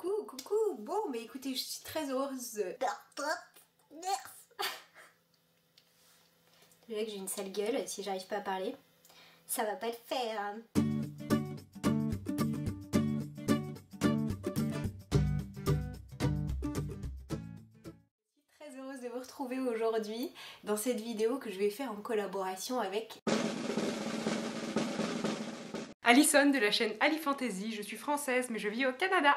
Coucou. Bon, mais écoutez, je suis très heureuse. Déjà que j'ai une sale gueule, si j'arrive pas à parler, ça va pas le faire. Très heureuse de vous retrouver aujourd'hui dans cette vidéo que je vais faire en collaboration avec Alison de la chaîne Ali Fantasy. Je suis française mais je vis au Canada.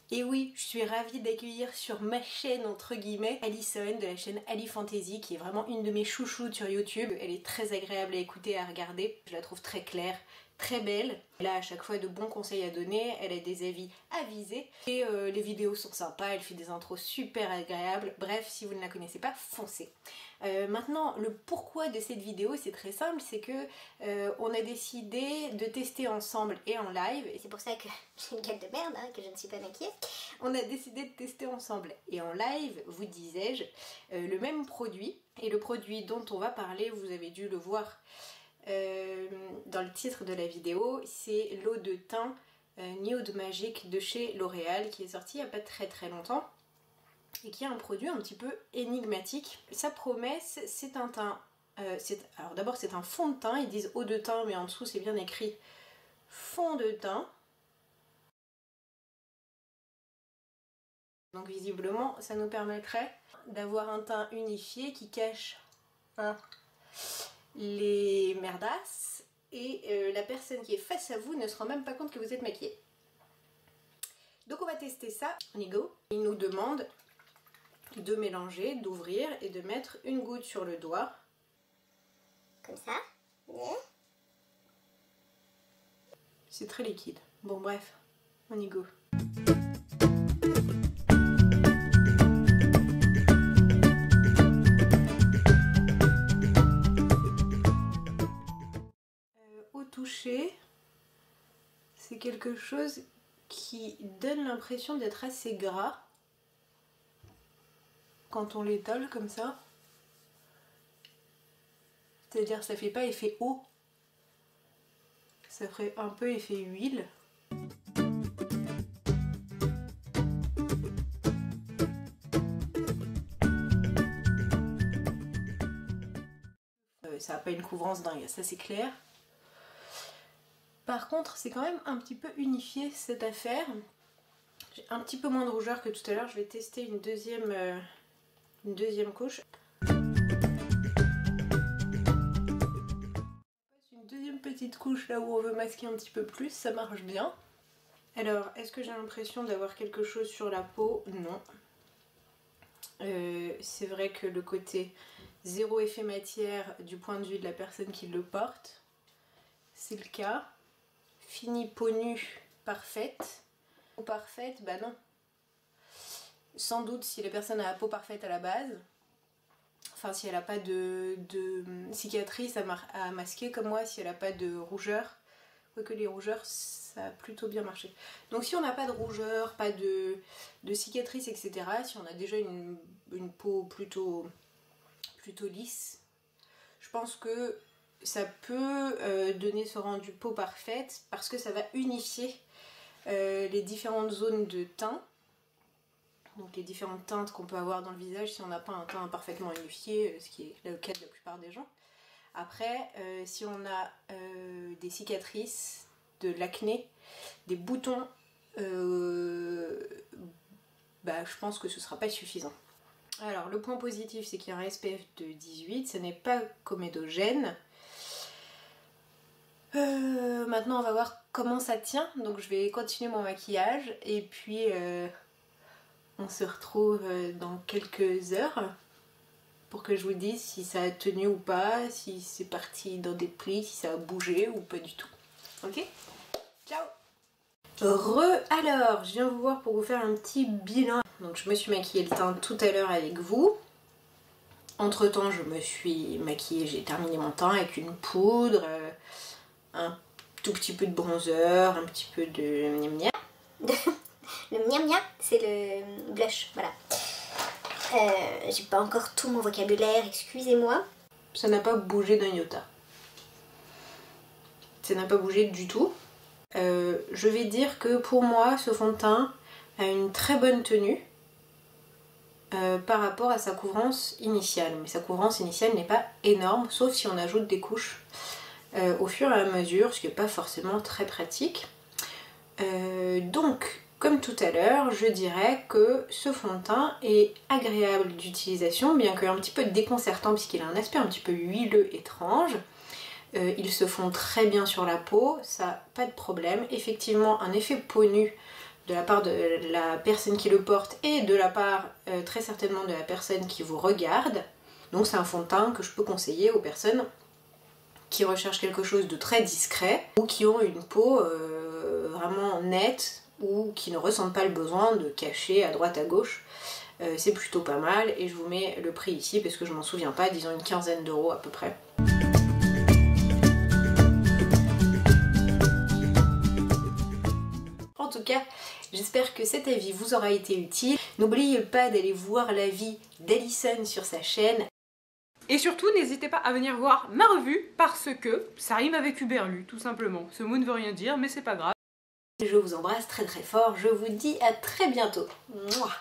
Et oui, je suis ravie d'accueillir sur ma chaîne, entre guillemets, Alison de la chaîne Ali Fantasy, qui est vraiment une de mes chouchoutes sur YouTube. Elle est très agréable à écouter et à regarder. Je la trouve très claire, très belle. Elle a à chaque fois de bons conseils à donner, elle a des avis avisés. Et les vidéos sont sympas, elle fait des intros super agréables. Bref, si vous ne la connaissez pas, foncez. Maintenant, le pourquoi de cette vidéo, c'est très simple, c'est que on a décidé de tester ensemble et en live, et c'est pour ça que j'ai une gueule de merde, hein, que je ne suis pas maquillée. On a décidé de tester ensemble et en live, vous disais-je, le même produit. Et le produit dont on va parler, vous avez dû le voir dans le titre de la vidéo, c'est l'eau de teint Nude Magic de chez L'Oréal, qui est sorti il n'y a pas très longtemps. Et qui est un produit un petit peu énigmatique. Sa promesse, c'est un teint... alors d'abord c'est un fond de teint, ils disent eau de teint, mais en dessous c'est bien écrit fond de teint. Donc visiblement ça nous permettrait d'avoir un teint unifié qui cache les merdasses et la personne qui est face à vous ne se rend même pas compte que vous êtes maquillée. Donc on va tester ça, on y go. Il nous demande de mélanger, d'ouvrir et de mettre une goutte sur le doigt. Comme ça. C'est très liquide. Bon bref, on y go. Au toucher, c'est quelque chose qui donne l'impression d'être assez gras. Quand on l'étale comme ça, c'est-à-dire ça fait pas effet eau, ça ferait un peu effet huile. Ça n'a pas une couvrance dingue, ça c'est clair. Par contre, c'est quand même un petit peu unifié cette affaire. J'ai un petit peu moins de rougeur que tout à l'heure, je vais tester une deuxième couche. Une deuxième petite couche là où on veut masquer un petit peu plus, ça marche bien. Alors, est-ce que j'ai l'impression d'avoir quelque chose sur la peau? Non. C'est vrai que le côté zéro effet matière du point de vue de la personne qui le porte, c'est le cas. Fini peau nue, parfaite. Peau parfaite, bah non. Sans doute si la personne a la peau parfaite à la base, enfin si elle n'a pas de cicatrice à masquer comme moi, si elle n'a pas de rougeur, quoique les rougeurs ça a plutôt bien marché. Donc si on n'a pas de rougeur, pas de cicatrice, etc., si on a déjà une peau plutôt lisse, je pense que ça peut donner ce rendu peau parfaite parce que ça va unifier les différentes zones de teint. Donc les différentes teintes qu'on peut avoir dans le visage si on n'a pas un teint parfaitement unifié, ce qui est le cas de la plupart des gens. Après, si on a des cicatrices, de l'acné, des boutons, bah, je pense que ce ne sera pas suffisant. Alors le point positif, c'est qu'il y a un SPF de 18, ce n'est pas comédogène. Maintenant on va voir comment ça tient, donc je vais continuer mon maquillage et puis on se retrouve dans quelques heures pour que je vous dise si ça a tenu ou pas, si c'est parti dans des plis, si ça a bougé ou pas du tout. Ok? Ciao! Alors, je viens vous voir pour vous faire un petit bilan. Donc je me suis maquillée le teint tout à l'heure avec vous. Entre temps je me suis maquillée, j'ai terminé mon teint avec une poudre, un tout petit peu de bronzer, un petit peu de miam miam. Le miam miam, c'est le blush, voilà. J'ai pas encore tout mon vocabulaire, excusez-moi. Ça n'a pas bougé d'un iota. Ça n'a pas bougé du tout. Je vais dire que pour moi, ce fond de teint a une très bonne tenue par rapport à sa couvrance initiale. Mais sa couvrance initiale n'est pas énorme, sauf si on ajoute des couches au fur et à mesure, ce qui n'est pas forcément très pratique. Donc, comme tout à l'heure, je dirais que ce fond de teint est agréable d'utilisation, bien qu'un petit peu déconcertant puisqu'il a un aspect un petit peu huileux étrange. Il se fond très bien sur la peau, ça pas de problème. Effectivement, un effet peau nue de la part de la personne qui le porte et de la part très certainement de la personne qui vous regarde. Donc c'est un fond de teint que je peux conseiller aux personnes qui recherchent quelque chose de très discret ou qui ont une peau vraiment nette ou qui ne ressentent pas le besoin de cacher à droite à gauche. C'est plutôt pas mal et je vous mets le prix ici parce que je m'en souviens pas, disons une quinzaine d'euros à peu près. En tout cas, j'espère que cet avis vous aura été utile. N'oubliez pas d'aller voir l'avis d'Alison sur sa chaîne. Et surtout, n'hésitez pas à venir voir ma revue parce que ça rime avec Uberlu, tout simplement. Ce mot ne veut rien dire, mais c'est pas grave. Je vous embrasse très très fort. Je vous dis à très bientôt. Mouah.